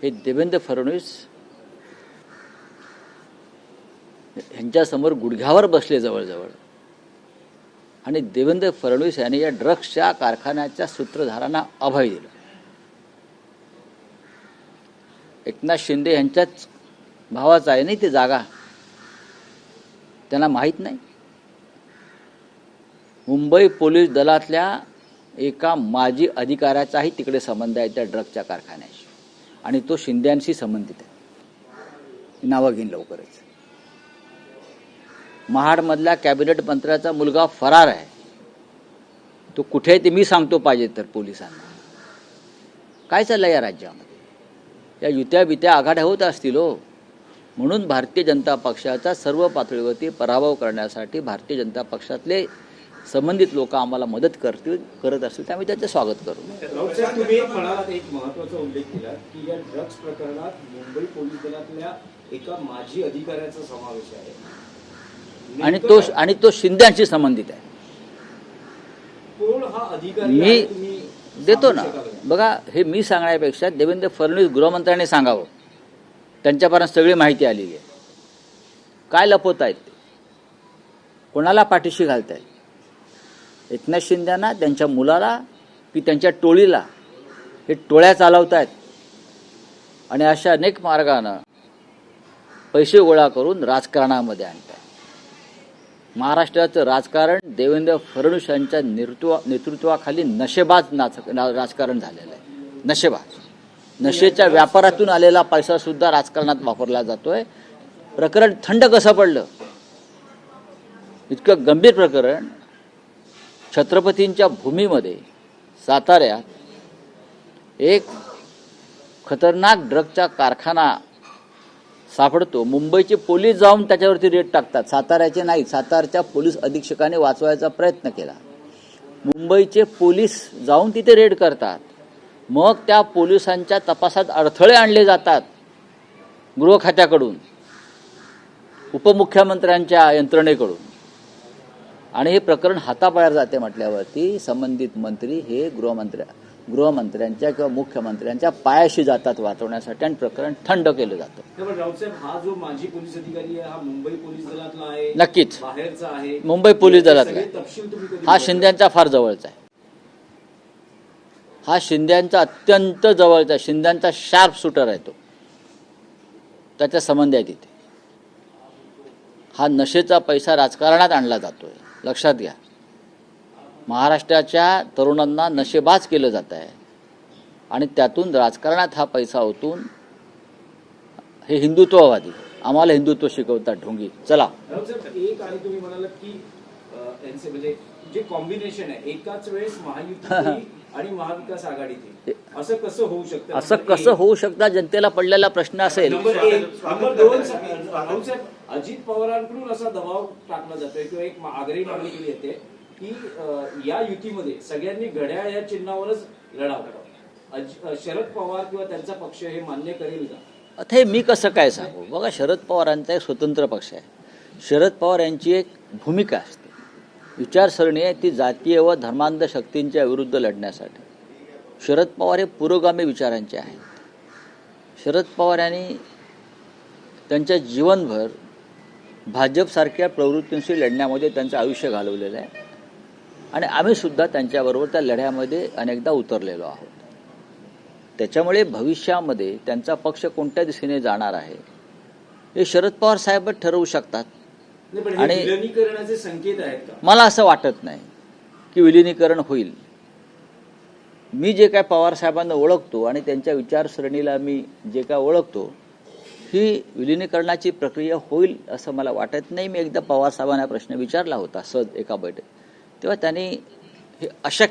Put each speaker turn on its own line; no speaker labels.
हे देवेंद्र फडणवीस यांच्यासमोर गुडघ्यावर बसले जवळजवळ, आणि देवेंद्र फडणवीस यांनी या ड्रग्सच्या कारखान्याच्या सूत्रधारांना अभय दिलं. एकनाथ शिंदे यांच्याच भावाचा आहे नाही ते जागा, त्यांना माहीत नाही. मुंबई पोलीस दलातल्या एका माजी अधिकाऱ्याचाही तिकडे संबंध आहे त्या ड्रग्सच्या कारखान्याशी, आणि तो शिंद्यांशी संबंधित आहे. नावं घेईन लवकरच. महाडमधल्या कॅबिनेट मंत्र्याचा मुलगा फरार आहे. तो कुठे आहे ते मी सांगतो पाहिजे तर पोलिसांना. काय चाललंय या राज्यामध्ये? या युत्या बित्या आघाड्या होत असतील हो. म्हणून भारतीय जनता पक्षाचा सर्व पातळीवरती पराभव करण्यासाठी भारतीय जनता पक्षातले संबंधित लोक आम्हाला मदत करत असतील, त्यामुळे त्याचे स्वागत करू.
तुम्ही म्हणालात एक महत्त्वाचा उल्लेख केला की या ड्रग्ज प्रकरणात मुंबई पोलीस दलातल्या एका माजी अधिकाऱ्याचा समावेश आहे,
आणि तो शिंद्यांशी संबंधित आहे.
कोण हा अधिकारी?
मी देतो ना. बघा, हे मी सांगण्यापेक्षा देवेंद्र फडणवीस गृहमंत्र्यांनी सांगावं. त्यांच्यापर्यंत सगळी माहिती आलेली आहे. काय लपवत आहेत ते? कोणाला पाठीशी घालतायत? एकनाथ शिंदेना, त्यांच्या मुलाला की त्यांच्या टोळीला? हे टोळ्या चालवतायत आणि अशा अनेक मार्गानं पैसे गोळा करून राजकारणामध्ये आणतायत. महाराष्ट्राचं राजकारण देवेंद्र फडणवीस यांच्या नेतृत्वाखाली नशेबाज राजकारण झालेलं आहे. नशेबाज, नशेच्या व्यापारातून आलेला पैसा सुद्धा राजकारणात वापरला जातोय. प्रकरण थंड कसं पडलं? इतकं गंभीर प्रकरण छत्रपतींच्या भूमीमध्ये साताऱ्यात एक खतरनाक ड्रगचा कारखाना सापडतो. मुंबईचे पोलीस जाऊन त्याच्यावरती रेड टाकतात. साताऱ्याचे नाही, सातारच्या पोलीस अधीक्षकाने वाचवायचा प्रयत्न केला. मुंबईचे पोलीस जाऊन तिथे रेड करतात. मग त्या पोलिसांच्या तपासात अडथळे आणले जातात गृह खात्याकडून, उपमुख्यमंत्र्यांच्या यंत्रणेकडून, आणि हे प्रकरण हाताबाहेर जाते म्हटल्यावरती संबंधित मंत्री हे गृहमंत्र्यांच्या किंवा मुख्यमंत्र्यांच्या पायाशी जातात वाचवण्यासाठी, आणि प्रकरण थंड केलं जातं.
रावसाहेब, हा जो माजी पोलीस अधिकारी आहे हा मुंबई पोलीस दलातला आहे?
नक्कीच
बाहेरचा आहे?
मुंबई पोलीस दलातला आहे.
तपशील तुम्ही
हा शिंद्यांचा फार जवळचा आहे. हा शिंद्यांचा अत्यंत जवळचा आहे. शिंद्यांचा शार्प शूटर आहे तो. त्याच्या संबंध आहे तिथे. हा नशेचा पैसा राजकारणात आणला जातोय, लक्षात घ्या. महाराष्ट्राच्या तरुणांना नशेबाज केलं जात आहे, आणि त्यातून राजकारणात हा पैसा ओतून हे हिंदुत्ववादी आम्हाला हिंदुत्व शिकवतात ढोंगी. चला.
एक आणि तुम्ही म्हणालात की म्हणजे जे कॉम्बिनेशन आहे एकाच वेळेस महायुती आणि महाविकास आघाडीतील, असं कसं होऊ शकतं?
असं कसं होऊ शकतं? जनतेला पडलेला प्रश्न असेल.
नंबर 2, रावसाहेब, अजित पवारांकडून असा दबाव टाकला जातोय किंवा एक आग्रही मागणी केली येते की या युतीमध्ये सगळ्यांनी घड्याळ या चिन्हावरच लढावं. शरद पवार किंवा त्यांचा पक्ष हे मान्य करेल का?
आता हे मी कसं काय सांगू? बघा, शरद पवारांचा एक स्वतंत्र पक्ष आहे. शरद पवार यांची एक भूमिका असते, विचारसरणी आहे ती जातीय व धर्मांध शक्तींच्या विरुद्ध लढण्यासाठी. शरद पवार हे पुरोगामी विचारांचे आहेत. शरद पवार यांनी त्यांच्या जीवनभर भाजपसारख्या प्रवृत्तींशी लढण्यामध्ये त्यांचं आयुष्य घालवलेलं आहे, आणि आम्ही सुद्धा त्यांच्याबरोबर त्या लढ्यामध्ये अनेकदा उतरलेलो आहोत. त्याच्यामुळे भविष्यामध्ये त्यांचा पक्ष कोणत्या दिशेने जाणार आहे हे शरद पवार साहेब ठरवू शकतात.
आणि विलिनीकरणाचे संकेत आहेत का?
मला असं वाटत नाही की विलिनीकरण होईल. मी जे काय पवार साहेबांना ओळखतो आणि त्यांच्या विचारसरणीला मी जे काय ओळखतो, ही विलिनीकरणाची प्रक्रिया होईल असं मला वाटत नाही. मी एकदा पवार साहेबांना प्रश्न विचारला होता सहज एका बैठकीत, तेव्हा त्यांनी हे अशक्य